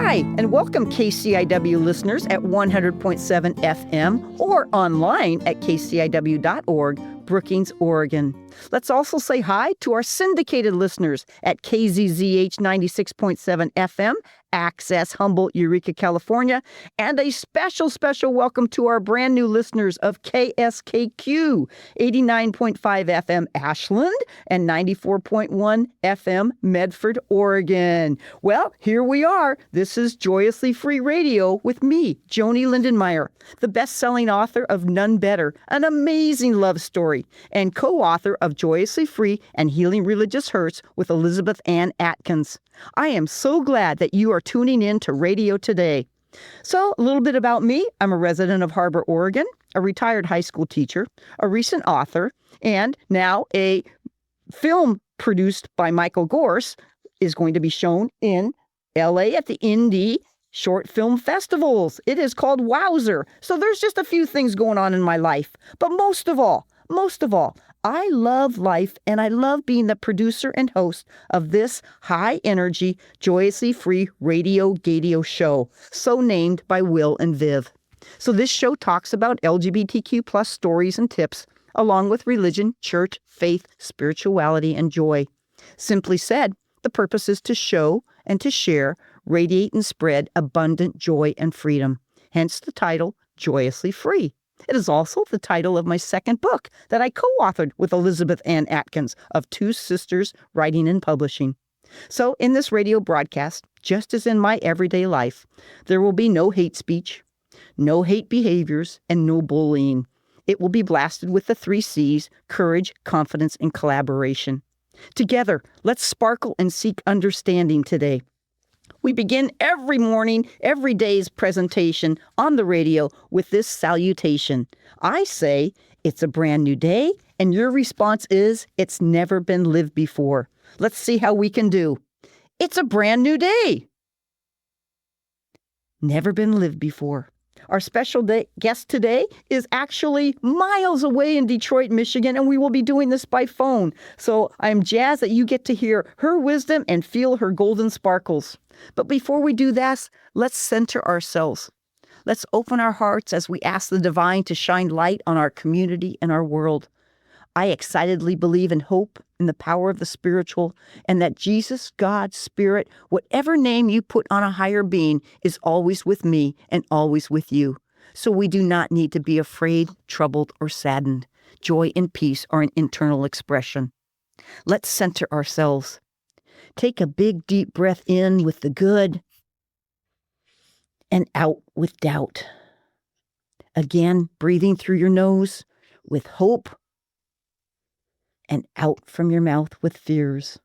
Hi, and welcome KCIW listeners at 100.7 FM or online at kciw.org, Brookings, Oregon. Let's also say hi to our syndicated listeners at KZZH 96.7 FM, Access, Humboldt, Eureka, California, and a special welcome to our brand new listeners of KSKQ 89.5 FM, Ashland, and 94.1 FM, Medford, Oregon. Well, here we are. This is Joyously Free Radio with me, Joanie Lindenmeyer, the best-selling author of None Better, an amazing love story, and co-author of Joyously Free and Healing Religious Hurts with Elizabeth Ann Atkins. I am so glad that you are tuning in to radio today. So, a little bit about me. I'm a resident of Harbor, Oregon, a retired high school teacher, a recent author, and now a film produced by Michael Gorse is going to be shown in LA at the Indie Short Film Festivals. It is called Wowzer. So there's just a few things going on in my life. But most of all, I love life, and I love being the producer and host of this high-energy, joyously free radio show, so named by Will and Viv. So this show talks about LGBTQ plus stories and tips, along with religion, church, faith, spirituality, and joy. Simply said, the purpose is to show and to share, radiate and spread abundant joy and freedom. Hence the title, Joyously Free. It is also the title of my second book that I co-authored with Elizabeth Ann Atkins of Two Sisters Writing and Publishing. So in this radio broadcast, just as in my everyday life, there will be no hate speech, no hate behaviors, and no bullying. It will be blasted with the 3 C's, courage, confidence, and collaboration. Together, let's sparkle and seek understanding today. We begin every morning, every day's presentation on the radio with this salutation. I say, it's a brand new day, and your response is, it's never been lived before. Let's see how we can do. It's a brand new day. Never been lived before. Our special guest today is actually miles away in Detroit, Michigan, and we will be doing this by phone. So I'm jazzed that you get to hear her wisdom and feel her golden sparkles. But before we do that, let's center ourselves. Let's open our hearts as we ask the divine to shine light on our community and our world. I excitedly believe in hope, in the power of the spiritual, and that Jesus, God, Spirit, whatever name you put on a higher being, is always with me and always with you. So we do not need to be afraid, troubled, or saddened. Joy and peace are an internal expression. Let's center ourselves. Take a big, deep breath in with the good and out with doubt. Again, breathing through your nose with hope and out from your mouth with fears.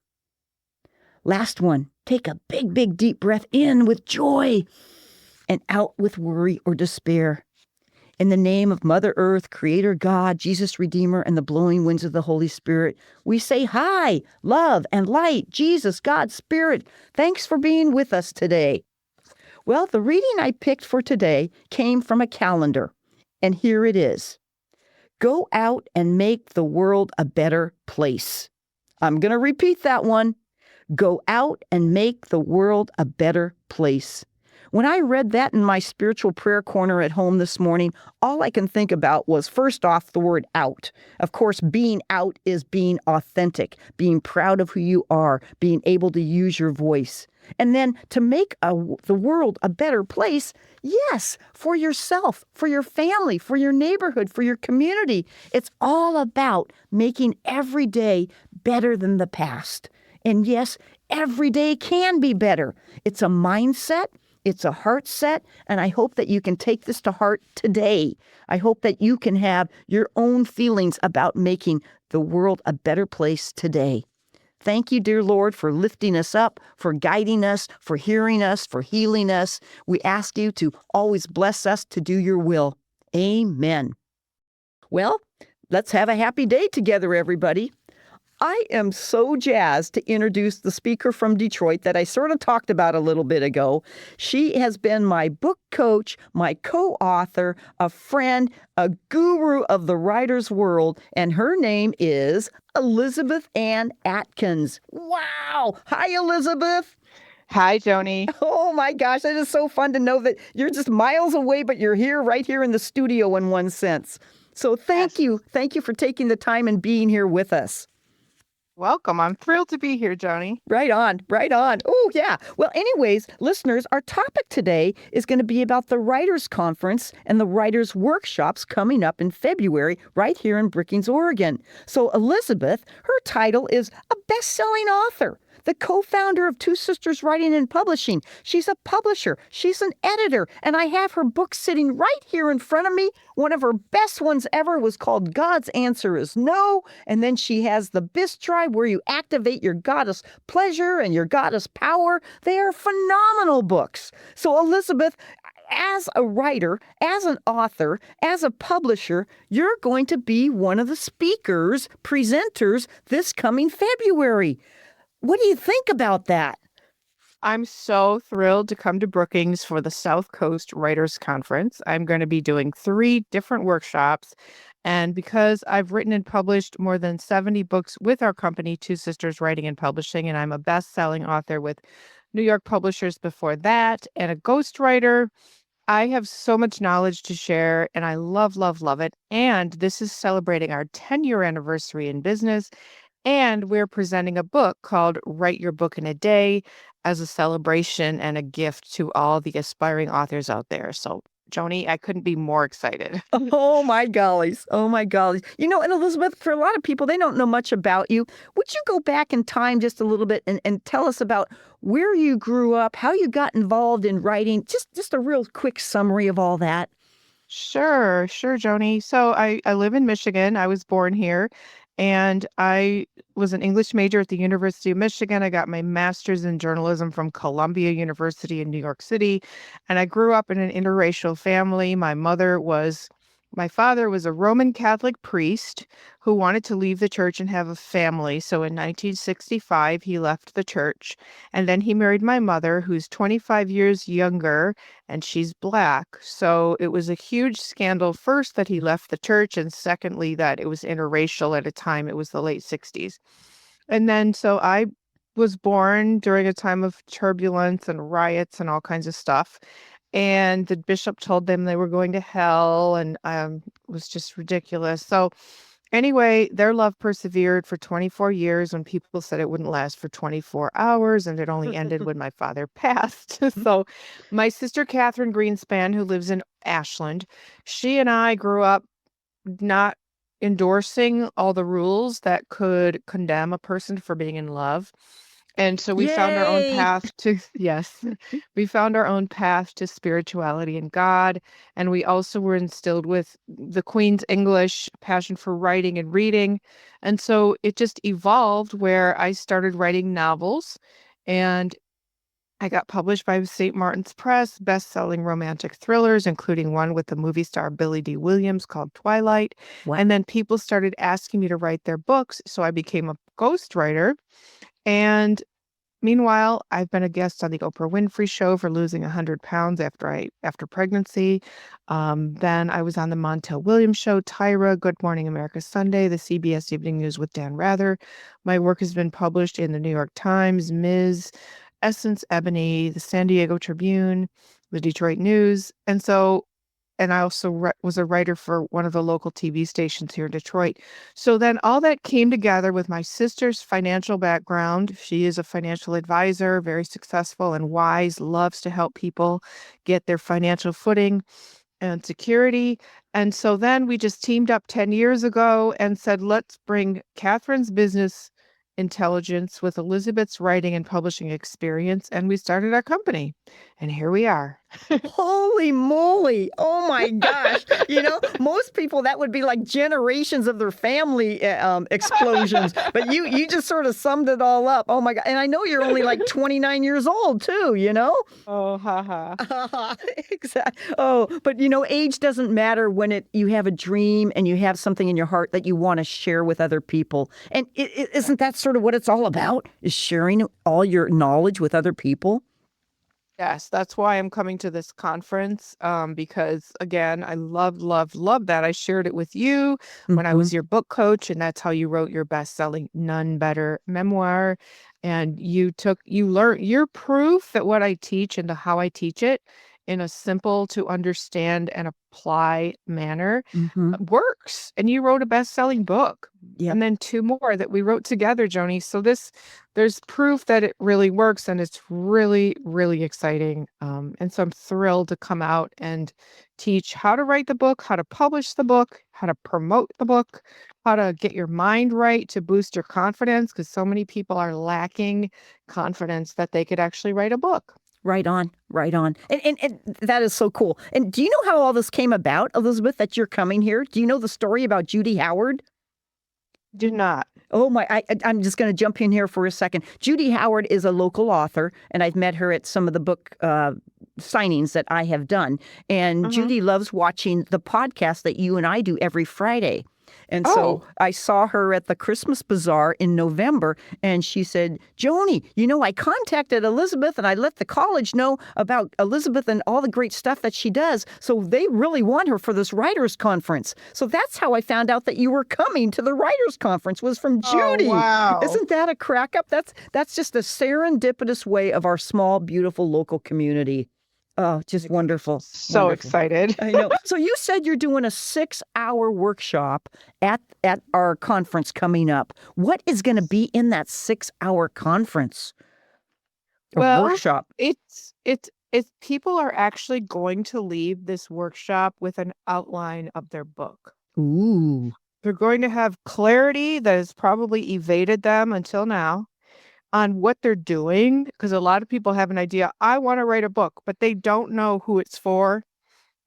Last one, take a big, big, deep breath in with joy and out with worry or despair. In the name of Mother Earth, Creator God, Jesus Redeemer, and the blowing winds of the Holy Spirit, we say hi, love, and light, Jesus, God, Spirit. Thanks for being with us today. Well, the reading I picked for today came from a calendar, and here it is. Go out and make the world a better place. I'm going to repeat that one. Go out and make the world a better place. When I read that in my spiritual prayer corner at home this morning, all I can think about was, first off, the word out. Of course, being out is being authentic, being proud of who you are, being able to use your voice. And then to make the world a better place, yes, for yourself, for your family, for your neighborhood, for your community. It's all about making every day better than the past. And yes, every day can be better. It's a mindset. It's a heart set, and I hope that you can take this to heart today. I hope that you can have your own feelings about making the world a better place today. Thank you, dear Lord, for lifting us up, for guiding us, for hearing us, for healing us. We ask you to always bless us to do your will. Amen. Well, let's have a happy day together, everybody. I am so jazzed to introduce the speaker from Detroit that I sort of talked about a little bit ago. She has been my book coach, my co-author, a friend, a guru of the writer's world, and her name is Elizabeth Ann Atkins. Wow! Hi, Elizabeth. Hi, Joanie. Oh my gosh, it is so fun to know that you're just miles away, but you're here, right here in the studio in one sense. So thank Yes. you. Thank you for taking the time and being here with us. Welcome. I'm thrilled to be here, Joanie. Right on, right on. Oh, yeah. Well, anyways, listeners, our topic today is going to be about the Writers' Conference and the Writers' Workshops coming up in February right here in Brookings, Oregon. So, Elizabeth, her title is a best-selling author, the co-founder of Two Sisters Writing and Publishing. She's a publisher. She's an editor. And I have her book sitting right here in front of me. One of her best ones ever was called God's Answer is No. And then she has The Bist Tribe, where you activate your goddess pleasure and your goddess power. They are phenomenal books. So, Elizabeth, as a writer, as an author, as a publisher, you're going to be one of the speakers, presenters this coming February. What do you think about that? I'm so thrilled to come to Brookings for the South Coast Writers Conference. I'm going to be doing 3 different workshops. And because I've written and published more than 70 books with our company, Two Sisters Writing and Publishing, and I'm a best-selling author with New York publishers before that, and a ghostwriter, I have so much knowledge to share, and I love, love, love it. And this is celebrating our 10-year anniversary in business. And we're presenting a book called Write Your Book in a Day as a celebration and a gift to all the aspiring authors out there. So, Joni, I couldn't be more excited. Oh my gollies. Oh my gollies. And Elizabeth, for a lot of people, they don't know much about you. Would you go back in time just a little bit and tell us about where you grew up, how you got involved in writing? Just a real quick summary of all that. Sure, sure, Joni. So I live in Michigan. I was born here, and I was an English major at the University of Michigan. I got my master's in journalism from Columbia University in New York City, and I grew up in an interracial family. My father was a Roman Catholic priest who wanted to leave the church and have a family. So in 1965, he left the church, and then he married my mother, who's 25 years younger, and she's Black. So it was a huge scandal, first, that he left the church, and secondly, that it was interracial at a time. It was the late 60s. And then so I was born during a time of turbulence and riots and all kinds of stuff. And the bishop told them they were going to hell, and it was just ridiculous. So anyway, their love persevered for 24 years when people said it wouldn't last for 24 hours, and it only ended when my father passed. So my sister Catherine Greenspan, who lives in Ashland, she and I grew up not endorsing all the rules that could condemn a person for being in love. And so we found our own Yay! path to, yes, we found our own path to spirituality and God. And we also were instilled with the Queen's English, passion for writing and reading. And so it just evolved where I started writing novels, and I got published by St. Martin's Press, best-selling romantic thrillers, including one with the movie star Billy D. Williams called Twilight. What? And then people started asking me to write their books, so I became a ghostwriter. And meanwhile, I've been a guest on the Oprah Winfrey Show for losing 100 pounds after pregnancy. Then I was on the Montel Williams Show, Tyra, Good Morning America Sunday, the CBS Evening News with Dan Rather. My work has been published in the New York Times, Ms., Essence, Ebony, the San Diego Tribune, the Detroit News. And I also was a writer for one of the local TV stations here in Detroit. So then all that came together with my sister's financial background. She is a financial advisor, very successful and wise, loves to help people get their financial footing and security. And so then we just teamed up 10 years ago and said, let's bring Catherine's business intelligence with Elizabeth's writing and publishing experience. And we started our company. And here we are. Holy moly. Oh my gosh. Most people, that would be like generations of their family explosions. But you just sort of summed it all up. Oh my God. And I know you're only like 29 years old too, Oh, haha. Exactly. Oh, but age doesn't matter when you have a dream and you have something in your heart that you want to share with other people. And isn't that sort of what it's all about? Is sharing all your knowledge with other people? Yes, that's why I'm coming to this conference, because again, I love, love, love that. I shared it with you when I Mm-hmm. was your book coach, and that's how you wrote your best-selling None Better memoir. And you learned your proof that what I teach and how I teach it in a simple to understand and apply manner Mm-hmm. works. And you wrote a best-selling book. Yep. And then two more that we wrote together, Joni. So there's proof that it really works, and it's really, really exciting. And so I'm thrilled to come out and teach how to write the book, how to publish the book, how to promote the book, how to get your mind right to boost your confidence, because so many people are lacking confidence that they could actually write a book. Right on, right on. And that is so cool. And do you know how all this came about, Elizabeth, that you're coming here? Do you know the story about Judy Howard? Do not. Oh my, I'm just going to jump in here for a second. Judy Howard is a local author, and I've met her at some of the book signings that I have done. And Mhm. Judy loves watching the podcast that you and I do every Friday. And so Oh, I saw her at the Christmas Bazaar in November, and she said, Joanie, I contacted Elizabeth and I let the college know about Elizabeth and all the great stuff that she does. So they really want her for this writers' conference. So that's how I found out that you were coming to the writers' conference was from oh, Judy. wow. Isn't that a crack up? That's just a serendipitous way of our small, beautiful local community. Oh, just wonderful. So Wonderful. excited. I know. So you said you're doing a 6-hour workshop at our conference coming up. What is going to be in that 6-hour conference or Well, workshop? it's people are actually going to leave this workshop with an outline of their book. Ooh. They're going to have clarity that has probably evaded them until now on what they're doing, because a lot of people have an idea, I want to write a book, but they don't know who it's for.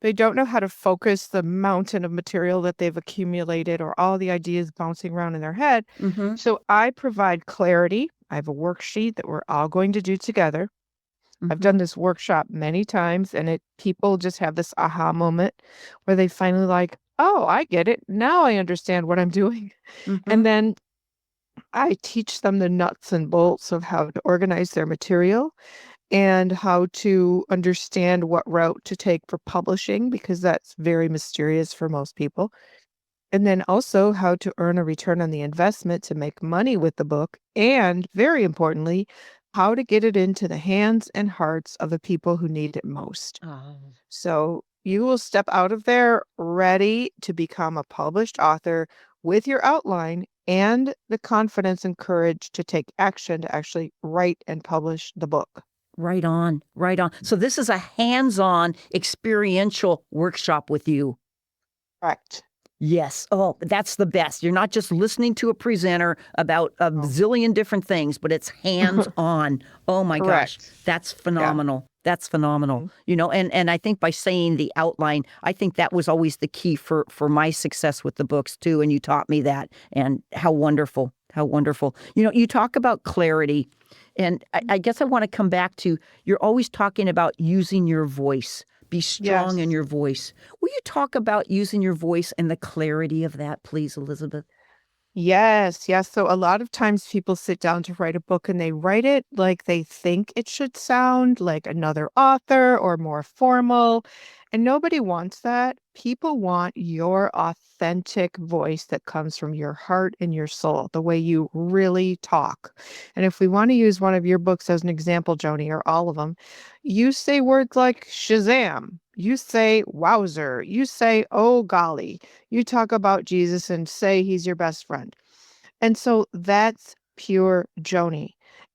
They don't know how to focus the mountain of material that they've accumulated or all the ideas bouncing around in their head. Mm-hmm. So I provide clarity. I have a worksheet that we're all going to do together. I've Mm-hmm. done this workshop many times, and people just have this aha moment where they finally like, oh, I get it. Now I understand what I'm doing. Mm-hmm. And then I teach them the nuts and bolts of how to organize their material and how to understand what route to take for publishing, because that's very mysterious for most people. And then also how to earn a return on the investment to make money with the book. And very importantly, how to get it into the hands and hearts of the people who need it most. Oh. So you will step out of there ready to become a published author with your outline and the confidence and courage to take action to actually write and publish the book. Right on. Right on. So this is a hands-on experiential workshop with you. Correct. Yes. Oh, that's the best. You're not just listening to a presenter about a Oh. zillion different things, but it's hands on. Oh my gosh. Correct. That's Yeah. phenomenal. That's phenomenal. Mhm. And I think by saying the outline, I think that was always the key for my success with the books too. And you taught me that. And how wonderful. How wonderful. You talk about clarity. And I guess I want to come back to you're always talking about using your voice. Be strong in Yes. your voice. Will you talk about using your voice and the clarity of that, please, Elizabeth? Yes, yes. So a lot of times people sit down to write a book and they write it like they think it should sound like another author or more formal. And nobody wants that. People want your authentic voice that comes from your heart and your soul, the way you really talk. And if we want to use one of your books as an example, Joni, or all of them, you say words like Shazam. You say wowzer. You say, oh golly. You talk about Jesus and say he's your best friend. And so that's pure Joni.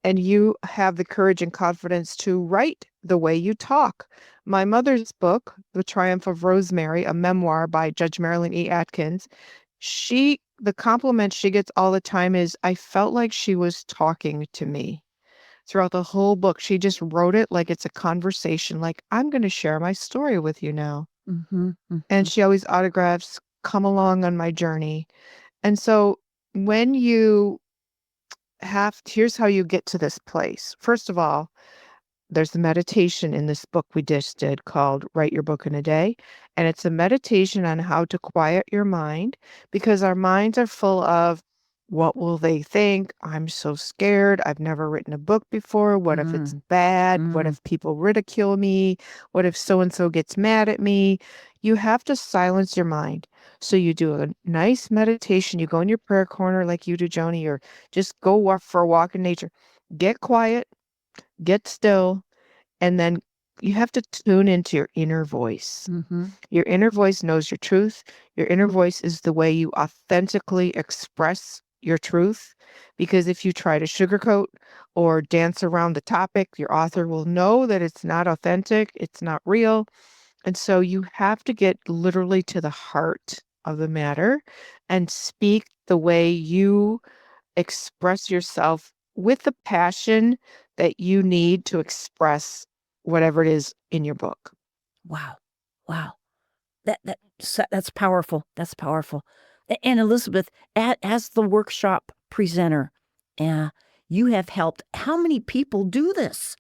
And you have the courage and confidence to write the way you talk. My mother's book, The Triumph of Rosemary, a memoir by Judge Marilyn E. Atkins, the compliment she gets all the time is, I felt like she was talking to me. Throughout the whole book, she just wrote it like it's a conversation, like, I'm going to share my story with you now. Mm-hmm, And mm-hmm. she always autographs, come along on my journey. And so when you here's how you get to this place. First of all, there's the meditation in this book we just did called Write Your Book in a Day. And it's a meditation on how to quiet your mind, because our minds are full of What will they think? I'm so scared. I've never written a book before. What if it's bad? What if people ridicule me? What if so and so gets mad at me? You have to silence your mind. So you do a nice meditation. You go in your prayer corner like you do, Joanie, or just go walk for a walk in nature. Get quiet, get still, and then you have to tune into your inner voice. Your inner voice knows your truth. Your inner voice is the way you authentically express your truth. Because if you try to sugarcoat or dance around the topic, your author will know that it's not authentic, it's not real. And so you have to get literally to the heart of the matter and speak the way you express yourself with the passion that you need to express whatever it is in your book. Wow. Wow. That's powerful. That's powerful. And Elizabeth, as the workshop presenter, you have helped how many people do this?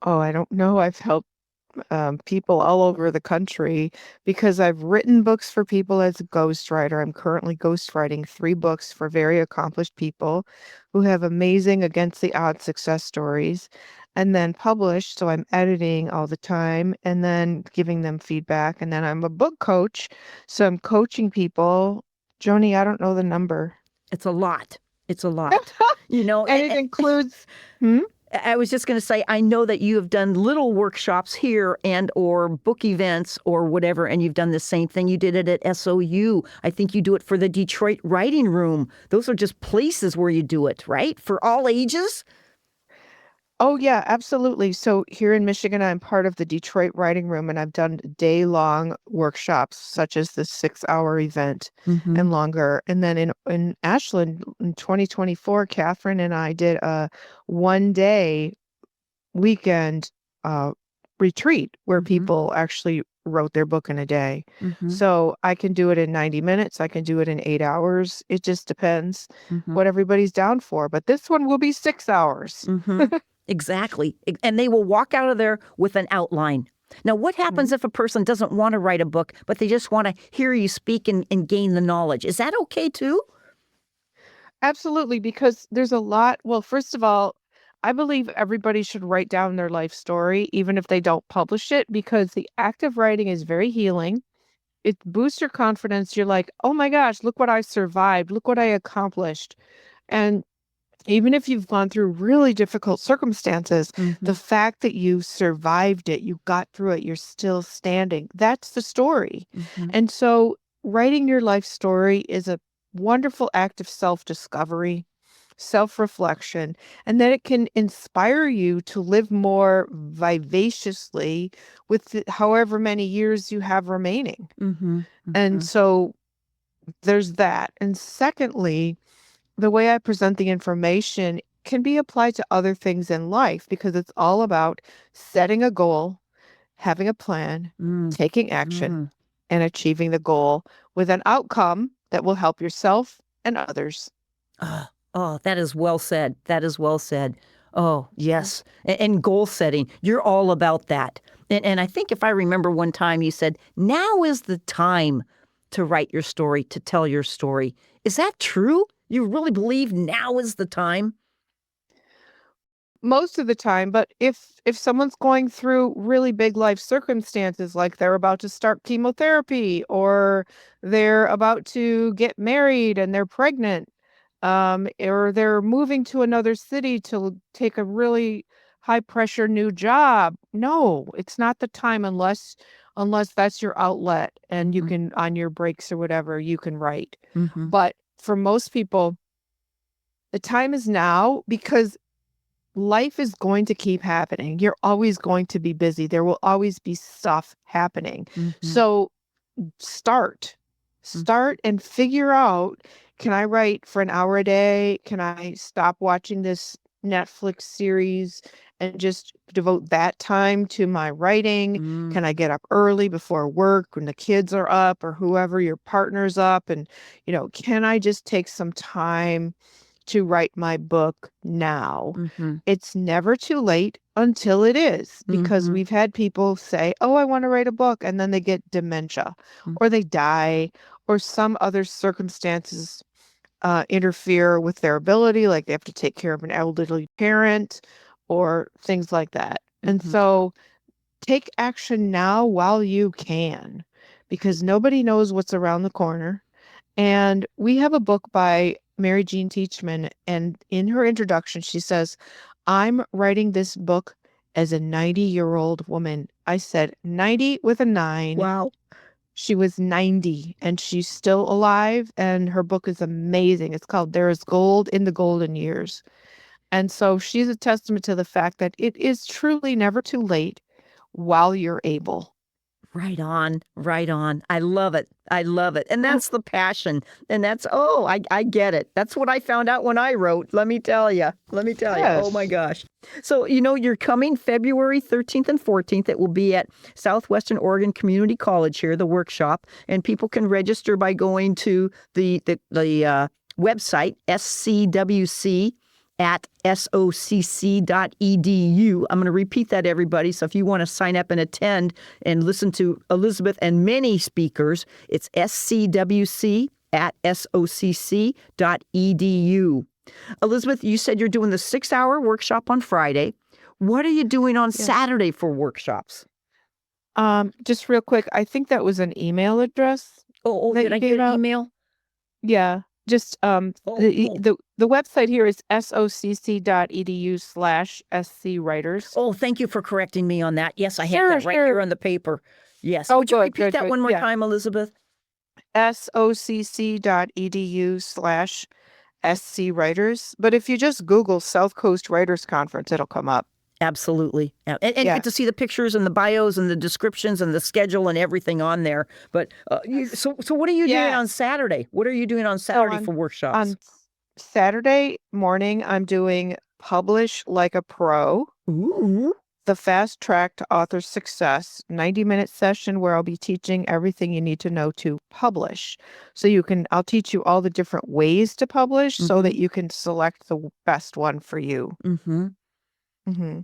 Oh, I don't know. I've helped people all over the country because I've written books for people as a ghostwriter. I'm currently ghostwriting 3 books for very accomplished people who have amazing against the odds success stories and then published. So I'm editing all the time and then giving them feedback. And then I'm a book coach. So I'm coaching people. Joanie, I don't know the number. It's a lot. It's a lot. And it includes... I was just going to say, I know that you have done little workshops here and or book events or whatever, and you've done the same thing. You did it at SOU. I think you do it for the Detroit Writing Room. Those are just places where you do it, right? For all ages? Oh, yeah, absolutely. So here in Michigan, I'm part of the Detroit Writing Room, and I've done day-long workshops, such as the 6-hour event and longer. And then in Ashland in 2024, Catherine and I did a one-day weekend retreat where people actually wrote their book in a day. So I can do it in 90 minutes. I can do it in 8 hours. It just depends what everybody's down for. But this one will be 6 hours. Exactly. And they will walk out of there with an outline. Now, what happens if a person doesn't want to write a book, but they just want to hear you speak and gain the knowledge? Is that okay too? Absolutely, because there's a lot. Well, first of all, I believe everybody should write down their life story, even if they don't publish it, because the act of writing is very healing. It boosts your confidence. You're like, oh my gosh, look what I survived. Look what I accomplished. And even if you've gone through really difficult circumstances, the fact that you survived it, you got through it, you're still standing, that's the story. And so writing your life story is a wonderful act of self-discovery, self-reflection, and then it can inspire you to live more vivaciously with however many years you have remaining. And so there's that. And secondly, the way I present the information can be applied to other things in life because it's all about setting a goal, having a plan, taking action, and achieving the goal with an outcome that will help yourself and others. Oh, that is well said. That is well said. Oh, yes. And goal setting. You're all about that. And I think if I remember one time you said, now is the time to write your story, to tell your story. Is that true? You really believe now is the time? Most of the time, but if someone's going through really big life circumstances, like they're about to start chemotherapy or they're about to get married and they're pregnant, or they're moving to another city to take a really high pressure new job, no, it's not the time unless that's your outlet and you can on your breaks or whatever you can write. But for most people, the time is now because life is going to keep happening. You're always going to be busy. There will always be stuff happening. So start and figure out, can I write for an hour a day? Can I stop watching this Netflix series and just devote that time to my writing? Can I get up early before work when the kids are up or whoever, your partner's up? And, can I just take some time to write my book now? It's never too late until it is, because we've had people say, oh, I want to write a book, and then they get dementia or they die or some other circumstances interfere with their ability, like they have to take care of an elderly parent or things like that. And so take action now while you can, because nobody knows what's around the corner. And we have a book by Mary Jean Teachman, and in her introduction, she says, I'm writing this book as a 90-year-old woman. I said 90 with a 9. Wow. She was 90 and she's still alive, and her book is amazing. It's called There is Gold in the Golden Years. And so she's a testament to the fact that it is truly never too late while you're able. Right on, right on. I love it. I love it. And that's the passion. And that's, I get it. That's what I found out when I wrote. Let me tell you. Oh my Yes. gosh. So, you're coming February 13th and 14th. It will be at Southwestern Oregon Community College here, the workshop. And people can register by going to the website, scwc at socc.edu. I'm going to repeat that, everybody. So if you want to sign up and attend and listen to Elizabeth and many speakers, it's scwc at socc.edu. Elizabeth, you said you're doing the 6-hour workshop on Friday. What are you doing on Saturday for workshops? Just real quick, I think that was an email address. Did I get an email? Yeah. Just the website here is socc.edu/scwriters. Oh, thank you for correcting me on that. Yes, I have Sure, that right sure. here on the paper. Yes. Oh, Would you good, repeat good, that good. one more Yeah. time, Elizabeth? socc.edu/scwriters. But if you just Google South Coast Writers Conference, it'll come up. Absolutely. And you Yeah. get to see the pictures and the bios and the descriptions and the schedule and everything on there. But so what are you doing on Saturday? What are you doing on Saturday for workshops? On Saturday morning, I'm doing Publish Like a Pro. Ooh. The Fast Track to Author Success 90-minute session where I'll be teaching everything you need to know to publish. So I'll teach you all the different ways to publish so that you can select the best one for you.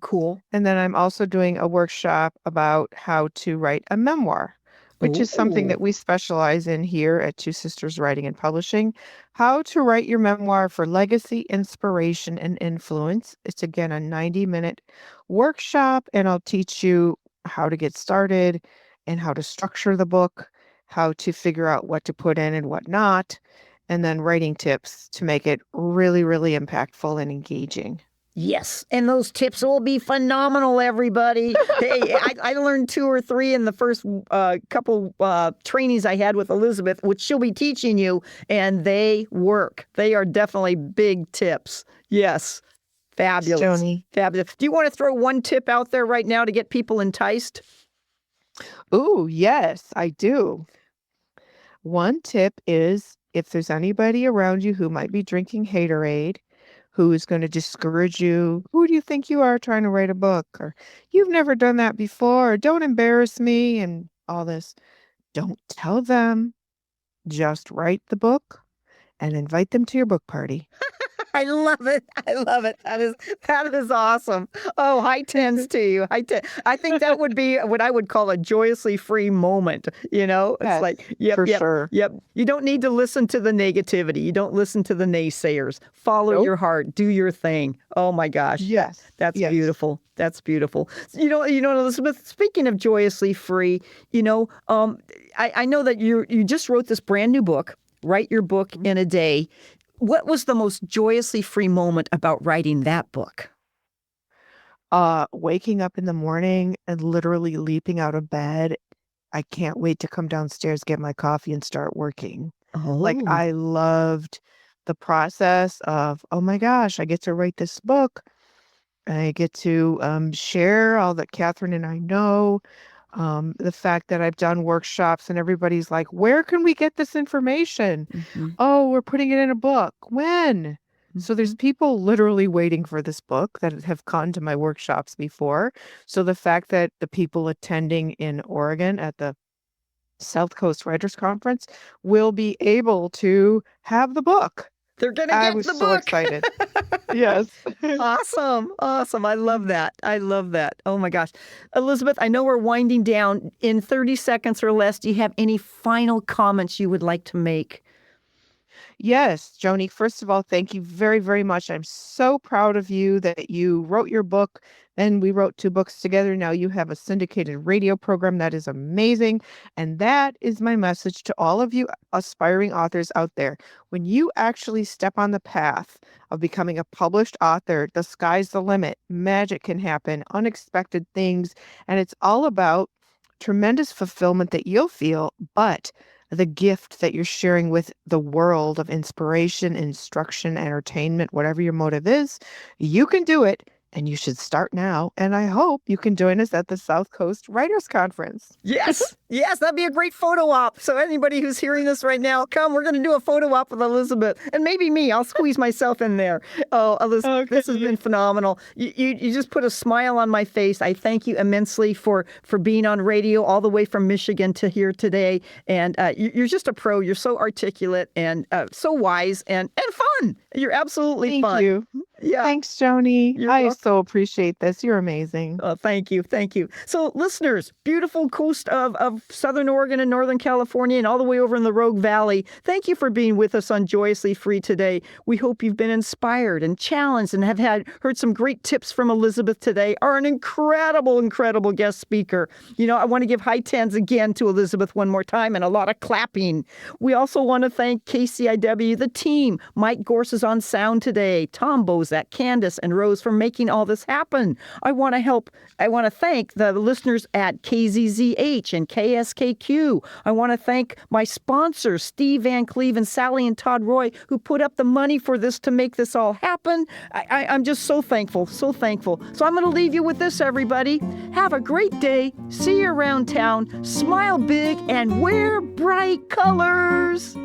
Cool. And then I'm also doing a workshop about how to write a memoir, which is something that we specialize in here at Two Sisters Writing and Publishing. How to write your memoir for legacy, inspiration, and influence. It's, again, a 90-minute workshop, and I'll teach you how to get started and how to structure the book, how to figure out what to put in and what not, and then writing tips to make it really, really impactful and engaging. Yes, and those tips will be phenomenal, everybody. Hey, I learned 2 or 3 in the first couple trainings I had with Elizabeth, which she'll be teaching you, and they work. They are definitely big tips. Yes, fabulous. Joanie. Fabulous. Do you want to throw one tip out there right now to get people enticed? Ooh, yes, I do. One tip is if there's anybody around you who might be drinking haterade, who is going to discourage you, who do you think you are trying to write a book? Or you've never done that before, or don't embarrass me, and all this. Don't tell them. Just write the book and invite them to your book party. I love it. I love it. That is awesome. Oh, high tens to you. I think that would be what I would call a joyously free moment. It's Yes, like, yep, for yep, sure. yep. You don't need to listen to the negativity. You don't listen to the naysayers. Follow Nope. your heart. Do your thing. Oh my gosh. Yes. That's yes. beautiful. That's beautiful. Elizabeth, speaking of joyously free, I know that you just wrote this brand new book, Write Your Book in a Day. What was the most joyously free moment about writing that book? Waking up in the morning and literally leaping out of bed. I can't wait to come downstairs, get my coffee, and start working. Like, Oh. I loved the process of, oh my gosh, I get to write this book. I get to share all that Catherine and I know. The fact that I've done workshops and everybody's like, where can we get this information? Oh, we're putting it in a book. When? So there's people literally waiting for this book that have gone to my workshops before. So the fact that the people attending in Oregon at the South Coast Writers Conference will be able to have the book. They're going to get the book. I was so excited. Yes. Awesome. Awesome. I love that. I love that. Oh my gosh. Elizabeth, I know we're winding down. In 30 seconds or less, do you have any final comments you would like to make? Yes, Joni, first of all, thank you very, very much. I'm so proud of you that you wrote your book and we wrote two books together. Now you have a syndicated radio program that is amazing. And that is my message to all of you aspiring authors out there. When you actually step on the path of becoming a published author, the sky's the limit. Magic can happen, unexpected things, and it's all about tremendous fulfillment that you'll feel, but the gift that you're sharing with the world of inspiration, instruction, entertainment, whatever your motive is, you can do it. And you should start now. And I hope you can join us at the South Coast Writers Conference. Yes, yes, that'd be a great photo op. So anybody who's hearing this right now, come, we're going to do a photo op with Elizabeth. And maybe me, I'll squeeze myself in there. Oh, Elizabeth, this has been phenomenal. You just put a smile on my face. I thank you immensely for being on radio all the way from Michigan to here today. And you're just a pro. You're so articulate and so wise and fun. You're absolutely fun. Thank you. Yeah. Thanks, Joni. You're I welcome. so appreciate this. You're amazing. Oh, thank you. Thank you. So, listeners, beautiful coast of Southern Oregon and Northern California and all the way over in the Rogue Valley, thank you for being with us on Joyously Free today. We hope you've been inspired and challenged and have heard some great tips from Elizabeth today, our incredible, incredible guest speaker. You know, I want to give high tens again to Elizabeth one more time and a lot of clapping. We also want to thank KCIW, the team. Mike Gorse is on sound today. Tom Bozak, Candace, and Rose for making all this happen. I want to thank the listeners at KZZH and KSKQ. I want to thank my sponsors, Steve Van Cleve and Sally and Todd Roy, who put up the money for this to make this all happen. I'm just so thankful, so thankful. So I'm going to leave you with this, everybody. Have a great day. See you around town. Smile big and wear bright colors.